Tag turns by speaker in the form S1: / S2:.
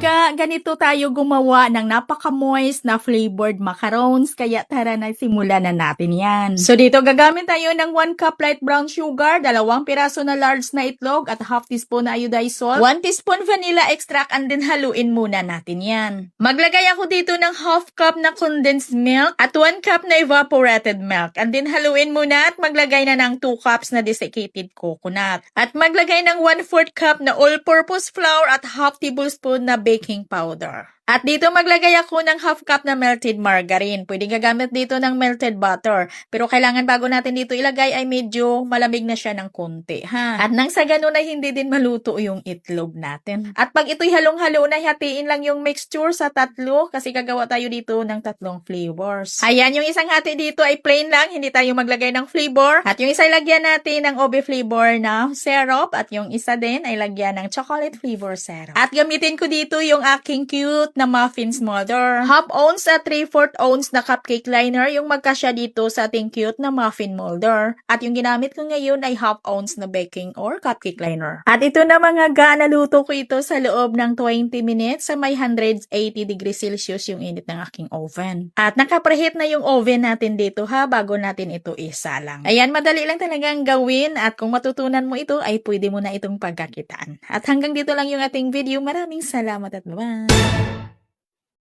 S1: ga, ganito tayo gumawa ng napaka-moist na flavored macarons, kaya tara na simulan na natin yan. So dito gagamit tayo ng 1 cup light brown sugar, 2 piraso na large na itlog at half teaspoon na iodized salt, 1 teaspoon vanilla extract and then haluin muna natin yan. Maglagay ako dito ng half cup na condensed milk at 1 cup na evaporated milk and then haluin muna at maglagay na ng 2 cups na desiccated coconut. At maglagay ng 1/4 cup na all-purpose flour at half tablespoon na baking powder. At dito maglagay ako ng half cup na melted margarine. Pwede gagamit dito ng melted butter. Pero kailangan bago natin dito ilagay ay medyo malamig na siya ng konti, ha? At nang sa ganun ay hindi din maluto yung itlog natin. At pag ito'y halong-halo na, hatiin lang yung mixture sa tatlo kasi gagawa tayo dito ng 3 flavors. Ayan, yung isang hati dito ay plain lang, hindi tayo maglagay ng flavor. At yung isa lagyan natin ng ube flavor na syrup at yung isa din ay lagyan ng chocolate flavor syrup. At gamitin ko dito yung aking cute na muffins molder. Half ounce at 3/4 ounce na cupcake liner yung magkasya dito sa ating cute na muffin molder. At yung ginamit ko ngayon ay half ounce na baking or cupcake liner. At ito na mga ga, naluto ko ito sa loob ng 20 minutes sa may 180 degrees Celsius yung init ng aking oven. At nakapreheat na yung oven natin dito ha, bago natin ito isalang. Ayan, madali lang talagang gawin at kung matutunan mo ito ay pwede mo na itong pagkakitaan. At hanggang dito lang yung ating video. Maraming salamat at bye-bye!